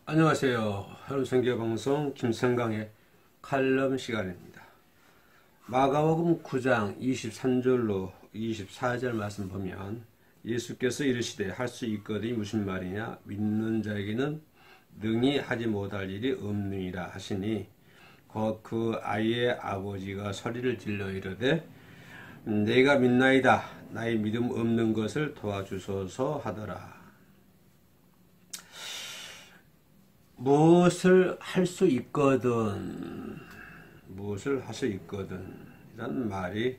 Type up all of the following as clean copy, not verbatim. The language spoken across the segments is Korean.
안녕하세요. 하루성경방송 김성강의 칼럼 시간입니다. 마가복음 9장 23절로 24절 말씀 보면 예수께서 이르시되 할 수 있거든이 무슨 말이냐, 믿는 자에게는 능히 하지 못할 일이 없느니라 하시니 곧 그 아이의 아버지가 소리를 질러 이르되 내가 믿나이다, 나의 믿음 없는 것을 도와주소서 하더라. 무엇을 할 수 있거든, 무엇을 할 수 있거든 이런 말이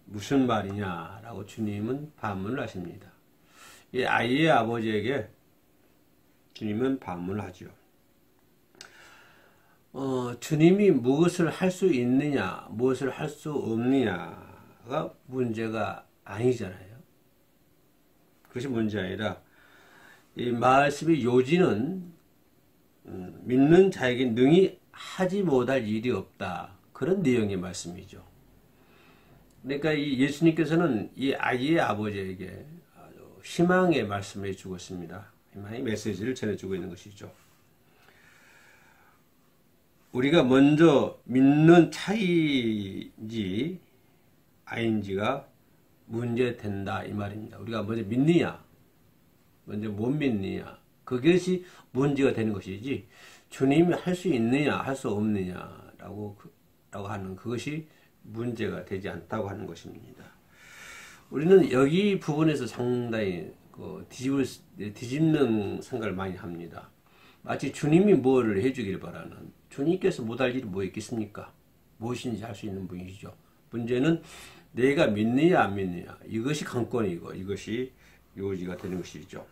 무슨 말이냐라고 주님은 반문을 하십니다. 이 아이의 아버지에게 주님은 반문을 하죠. 주님이 무엇을 할 수 있느냐, 무엇을 할 수 없느냐가 문제가 아니잖아요. 그것이 문제 아니라 이 말씀의 요지는 믿는 자에게 능히 하지 못할 일이 없다, 그런 내용의 말씀이죠. 그러니까 이 예수님께서는 이 아이의 아버지에게 희망의 말씀을 해주고 있습니다. 희망의 메시지를 전해주고 있는 것이죠. 우리가 먼저 믿는 차이인지 아닌지가 문제된다 이 말입니다. 우리가 먼저 믿느냐, 먼저 못 믿느냐, 그것이 문제가 되는 것이지, 주님이 할 수 있느냐 할 수 없느냐라고 하는 그것이 문제가 되지 않다고 하는 것입니다. 우리는 여기 부분에서 상당히 뒤집는 생각을 많이 합니다. 마치 주님이 뭐를 해주길 바라는, 주님께서 못할 일이 뭐 있겠습니까? 무엇인지 할 수 있는 분이시죠. 문제는 내가 믿느냐 안 믿느냐, 이것이 관건이고 이것이 요지가 되는 것이죠.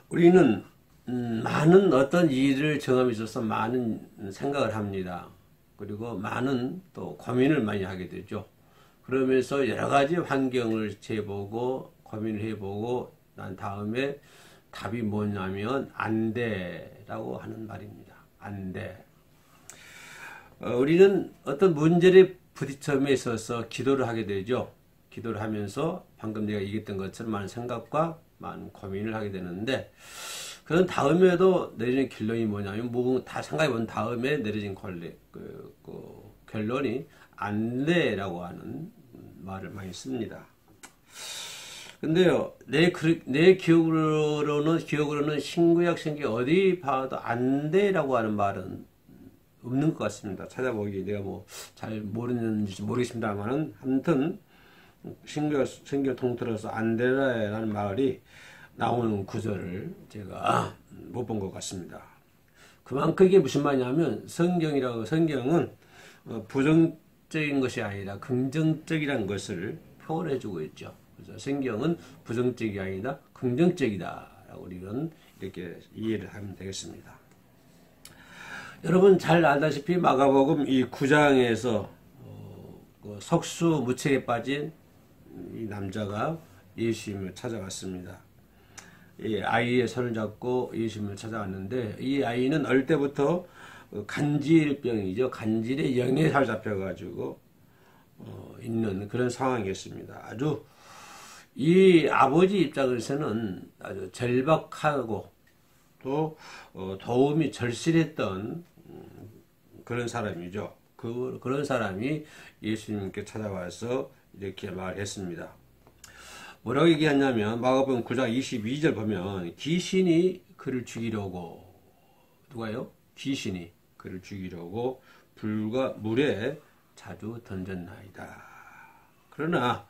우리는 많은 어떤 일을 정함에 있어서 많은 생각을 합니다. 그리고 많은 또 고민을 많이 하게 되죠. 그러면서 여러 가지 환경을 재보고 고민을 해보고 난 다음에 답이 뭐냐면 안 돼라고 하는 말입니다. 안 돼. 우리는 어떤 문제를 부딪힘에 있어서 기도를 하게 되죠. 기도를 하면서 방금 내가 얘기했던 것처럼 많은 생각과 많은 고민을 하게 되는데, 그런 다음에도 내리는 결론이 뭐냐면, 다 생각해 본 다음에 내려진 결론이 안 돼라고 하는 말을 많이 씁니다. 근데요, 내 기억으로는 신구약 성경 어디 봐도 안 돼라고 하는 말은 없는 것 같습니다. 찾아보기 내가 잘 모르는지 모르겠습니다만은, 아무튼 신구약 성경 통틀어서 안 되라는 말이 나오는 구절을 제가 못 본 것 같습니다. 그만큼 이게 무슨 말이냐면, 성경은 부정적인 것이 아니라 긍정적이라는 것을 표현해 주고 있죠. 그래서 성경은 부정적이 아니라 긍정적이다라고 우리는 이렇게 이해를 하면 되겠습니다. 여러분 잘 알다시피 마가복음 이 9장에서 석수무책에 빠진 이 남자가 예수님을 찾아갔습니다. 이 아이의 손을 잡고 예수님을 찾아왔는데, 이 아이는 어릴 때부터 간질병이죠. 간질의 영에 사로잡혀가지고 있는 그런 상황이었습니다. 아주 이 아버지 입장에서는 아주 절박하고 또 도움이 절실했던 그런 사람이죠. 그런 사람이 예수님께 찾아와서 이렇게 말했습니다. 뭐라고 얘기했냐면, 마가복음 9장 22절 보면 귀신이 그를 죽이려고, 누가요? 귀신이 그를 죽이려고 불과 물에 자주 던졌나이다. 그러나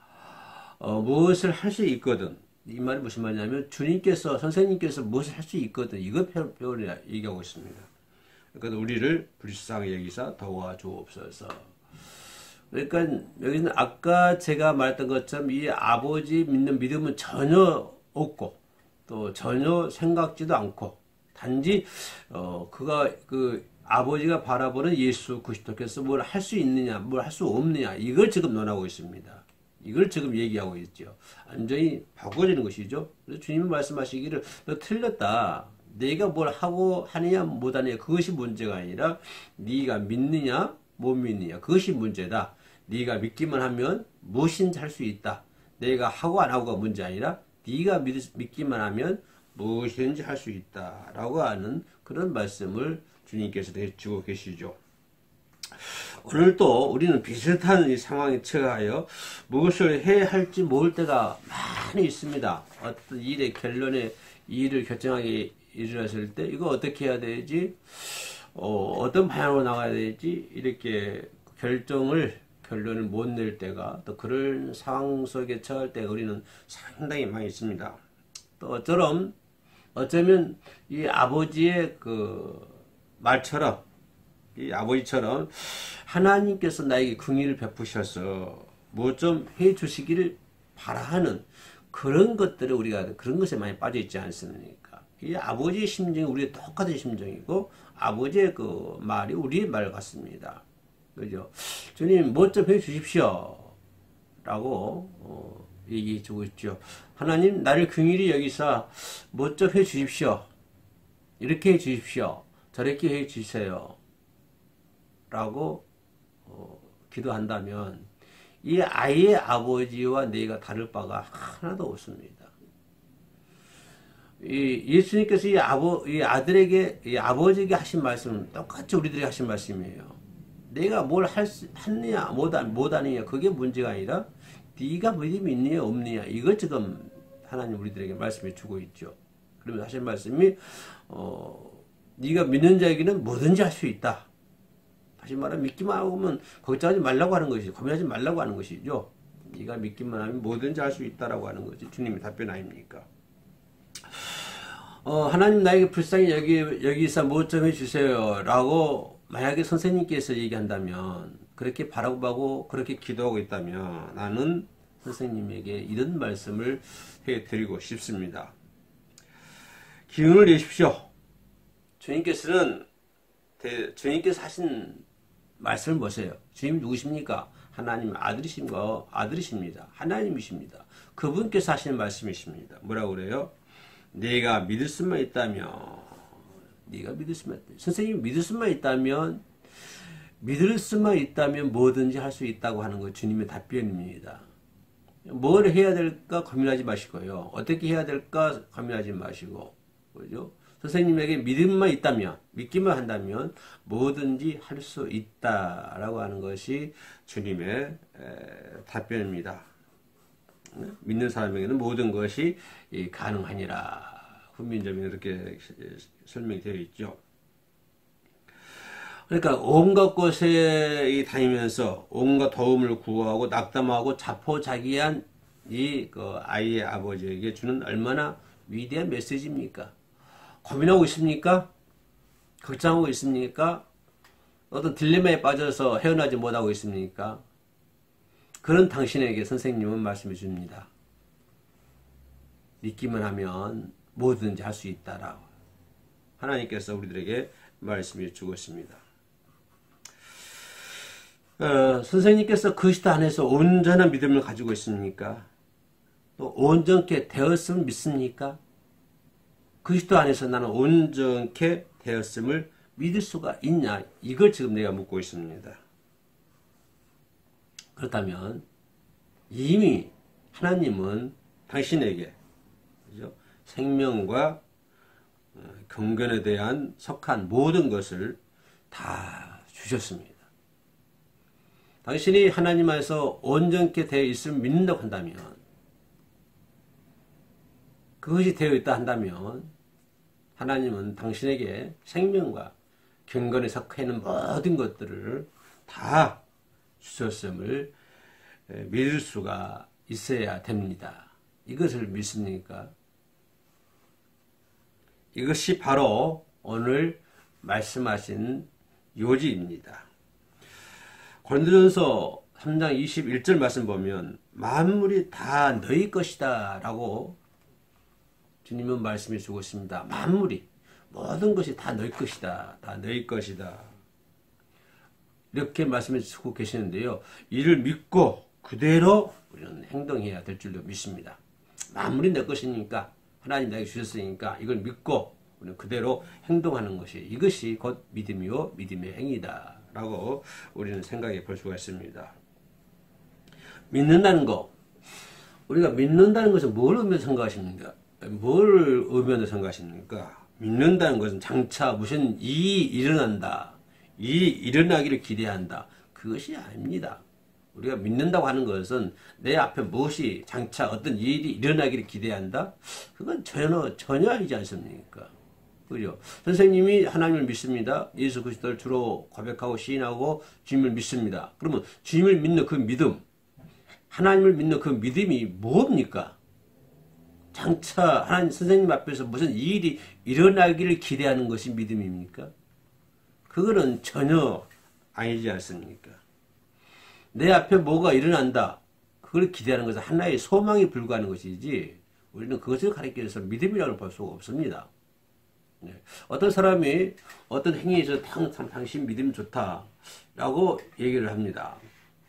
무엇을 할 수 있거든, 이 말이 무슨 말이냐면, 선생님께서 무엇을 할 수 있거든, 이거 표현을 얘기하고 있습니다. 그러니까 우리를 불쌍히 여기사 도와주옵소서. 그러니까 여기는 아까 제가 말했던 것처럼 이 아버지 믿는 믿음은 전혀 없고 또 전혀 생각지도 않고, 단지 아버지가 바라보는 예수 그리스도께서 뭘 할 수 있느냐 뭘 할 수 없느냐, 이걸 지금 논하고 있습니다. 이걸 지금 얘기하고 있죠. 완전히 바꿔지는 것이죠. 그래서 주님이 말씀하시기를 너 틀렸다, 내가 뭘 하느냐 못하느냐 그것이 문제가 아니라 네가 믿느냐 못 믿느냐, 그것이 문제다. 네가 믿기만 하면 무엇인지 할 수 있다. 내가 하고 안 하고가 문제 아니라 네가 믿기만 하면 무엇이든지 할 수 있다라고 하는 그런 말씀을 주님께서 해주고 계시죠. 오늘 또 우리는 비슷한 이 상황에 처하여 무엇을 해야 할지 모를 때가 많이 있습니다. 어떤 일의 결론에 일을 결정하게 이르렀을 때 이거 어떻게 해야 되지? 어떤 방향으로 나가야 되지? 이렇게 결론을 못 낼 때가 또 그런 상황 속에 처할 때가 우리는 상당히 많이 있습니다. 또 어쩌면 이 아버지의 그 말처럼 이 아버지처럼 하나님께서 나에게 긍휼을 베푸셔서 뭐 좀 해 주시기를 바라하는 그런 것들을 우리가 그런 것에 많이 빠져 있지 않습니까? 이 아버지의 심정이 우리의 똑같은 심정이고 아버지의 그 말이 우리의 말 같습니다. 그죠? 주님 뭐 좀 해 주십시오. 라고 얘기해 주고 있죠. 하나님 나를 긍휼히 여기서 뭐 좀 해 주십시오. 이렇게 해 주십시오. 저렇게 해 주세요. 라고 기도한다면 이 아이의 아버지와 내가 다를 바가 하나도 없습니다. 이 예수님께서 이 아들에게 이 아버지에게 하신 말씀은 똑같이 우리들에게 하신 말씀이에요. 내가 뭘 했느냐 못하느냐 그게 문제가 아니라 네가 믿음이 있느냐 없느냐 이걸 지금 하나님 우리들에게 말씀해 주고 있죠. 그러면 하신 말씀이 네가 믿는 자에게는 뭐든지 할 수 있다. 다시 말하면 믿기만 하면 걱정하지 말라고 하는 것이죠. 고민하지 말라고 하는 것이죠. 네가 믿기만 하면 뭐든지 할 수 있다라고 하는 것이 주님의 답변 아닙니까? 하나님 나에게 불쌍히 여기서 뭐 좀 해주세요 라고 만약에 선생님께서 얘기한다면 그렇게 바라고 그렇게 기도하고 있다면 나는 선생님에게 이런 말씀을 해드리고 싶습니다. 기운을 내십시오. 주님께서 하신 말씀을 보세요. 주님 누구십니까? 하나님 아들이십니다. 하나님이십니다. 그분께서 하시는 말씀이십니다. 뭐라고 그래요? 네가 믿을 수만 있다면 선생님이 믿을 수만 있다면 뭐든지 할 수 있다고 하는 거 주님의 답변입니다. 뭘 해야 될까 고민하지 마시고요. 어떻게 해야 될까 고민하지 마시고 그죠? 선생님에게 믿기만 한다면 뭐든지 할 수 있다라고 하는 것이 주님의 답변입니다. 믿는 사람에게는 모든 것이 가능하니라. 훈민점에 그렇게 설명되어 있죠. 그러니까 온갖 곳에 다니면서 온갖 도움을 구하고 낙담하고 자포자기한 그 아이의 아버지에게 주는 얼마나 위대한 메시지입니까? 고민하고 있습니까? 걱정하고 있습니까? 어떤 딜레마에 빠져서 헤어나지 못하고 있습니까? 그런 당신에게 선생님은 말씀해 줍니다. 믿기만 하면 뭐든지 할 수 있다라고 하나님께서 우리들에게 말씀해 주고 있습니다. 선생님께서 그리스도 안에서 온전한 믿음을 가지고 있습니까? 또 온전케 되었음을 믿습니까? 그리스도 안에서 나는 온전케 되었음을 믿을 수가 있냐? 이걸 지금 내가 묻고 있습니다. 그렇다면 이미 하나님은 당신에게 그죠? 생명과 경건에 대한 속한 모든 것을 다 주셨습니다. 당신이 하나님 안에서 온전케 되어 있음을 믿는다고 한다면 그것이 되어 있다 한다면 하나님은 당신에게 생명과 경건에 속해 있는 모든 것들을 다 주셨음을 믿을 수가 있어야 됩니다. 이것을 믿습니까? 이것이 바로 오늘 말씀하신 요지입니다. 고린도전서 3장 21절 말씀 보면 만물이 다 너희 것이다 라고 주님은 말씀해 주고 있습니다. 만물이 모든 것이 다 너희 것이다. 다 너희 것이다. 이렇게 말씀해 주고 계시는데요. 이를 믿고 그대로 우리는 행동해야 될 줄로 믿습니다. 만물이 내 것이니까 하나님 나에게 주셨으니까 이걸 믿고 우리는 그대로 행동하는 것이 이것이 곧 믿음이요 믿음의 행위다 라고 우리는 생각해 볼 수가 있습니다. 믿는다는 거 우리가 믿는다는 것은 뭘 의미해서 생각하십니까? 뭘 의미한다 생각하십니까? 믿는다는 것은 장차 무슨 일이 일어난다. 일이 일어나기를 기대한다. 그것이 아닙니다. 우리가 믿는다고 하는 것은 내 앞에 무엇이 장차 어떤 일이 일어나기를 기대한다? 그건 전혀 아니지 않습니까? 그죠? 선생님이 하나님을 믿습니다. 예수 그리스도를 주로 고백하고 시인하고 주님을 믿습니다. 그러면 주님을 믿는 그 믿음, 하나님을 믿는 그 믿음이 뭡니까? 장차 하나님 선생님 앞에서 무슨 일이 일어나기를 기대하는 것이 믿음입니까? 그거는 전혀 아니지 않습니까? 내 앞에 뭐가 일어난다. 그걸 기대하는 것은 하나의 소망에 불과하는 것이지 우리는 그것을 가리켜서 믿음이라고 볼 수가 없습니다. 네. 어떤 사람이 어떤 행위에서 당신 믿음이 좋다라고 얘기를 합니다.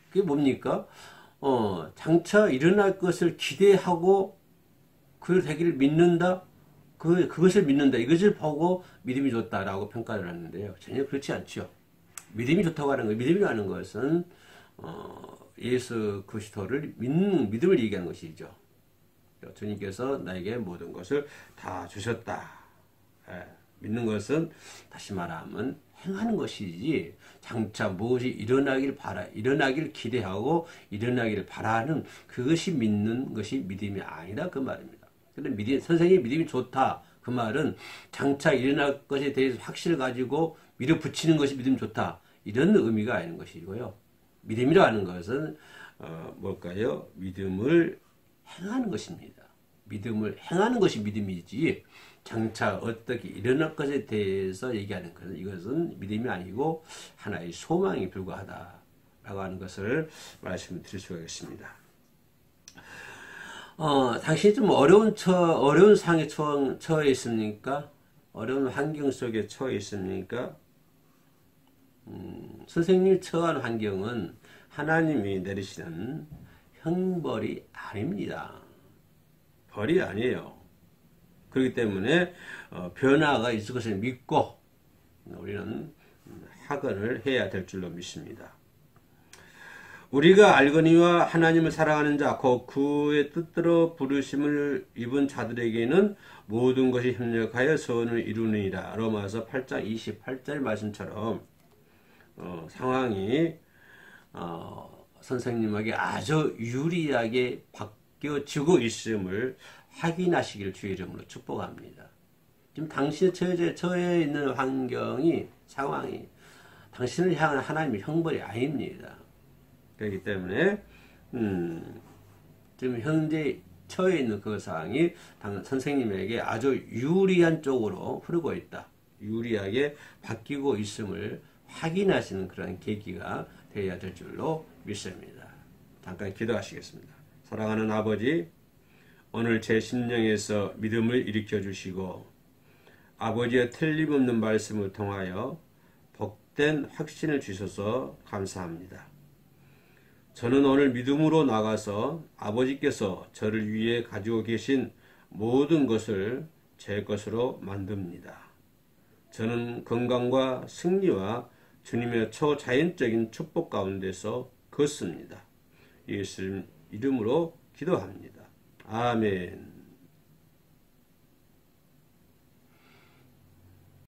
그게 뭡니까? 장차 일어날 것을 기대하고 그 되기를 믿는다? 그것을 믿는다. 이것을 보고 믿음이 좋다라고 평가를 하는데요. 전혀 그렇지 않죠. 믿음이 좋다고 하는 것, 믿음이라고 하는 것은, 예수 그리스도를 믿는 믿음을 얘기하는 것이죠. 주님께서 나에게 모든 것을 다 주셨다. 예, 믿는 것은 다시 말하면 행하는 것이지 장차 무엇이 일어나기를 기대하고 일어나기를 바라는 그것이 믿는 것이 믿음이 아니다 그 말입니다. 근데 선생님이 믿음이 좋다 그 말은 장차 일어날 것에 대해서 확신을 가지고 밀어붙이는 것이 믿음이 좋다 이런 의미가 아닌 것이고요. 믿음이라고 하는 것은 뭘까요? 믿음을 행하는 것입니다. 믿음을 행하는 것이 믿음이지 장차 어떻게 일어날 것에 대해서 얘기하는 것은 이것은 믿음이 아니고 하나의 소망에 불과하다라고 하는 것을 말씀드릴 수가 있습니다. 당신이 좀 어려운 상황에 처해 있습니까? 어려운 환경 속에 처해 있습니까? 선생님이 처한 환경은 하나님이 내리시는 형벌이 아닙니다. 벌이 아니에요. 그렇기 때문에 변화가 있을 것을 믿고 우리는 학언을 해야 될 줄로 믿습니다. 우리가 알거니와 하나님을 사랑하는 자, 곧 그의 뜻대로 부르심을 입은 자들에게는 모든 것이 협력하여 선을 이루느니라. 로마서 8장 28절 말씀처럼 상황이 선생님에게 아주 유리하게 바뀌어지고 있음을 확인하시기를 주의 이름으로 축복합니다. 지금 당신의 처해 있는 상황이 당신을 향한 하나님의 형벌이 아닙니다. 그렇기 때문에 지금 현재 처해 있는 그 상황이 선생님에게 아주 유리한 쪽으로 흐르고 있다. 유리하게 바뀌고 있음을 확인하시는 그런 계기가 되어야 될 줄로 믿습니다. 잠깐 기도하시겠습니다. 사랑하는 아버지, 오늘 제 심령에서 믿음을 일으켜 주시고 아버지의 틀림없는 말씀을 통하여 복된 확신을 주셔서 감사합니다. 저는 오늘 믿음으로 나가서 아버지께서 저를 위해 가지고 계신 모든 것을 제 것으로 만듭니다. 저는 건강과 승리와 주님의 초자연적인 축복 가운데서 걷습니다. 예수 이름으로 기도합니다. 아멘.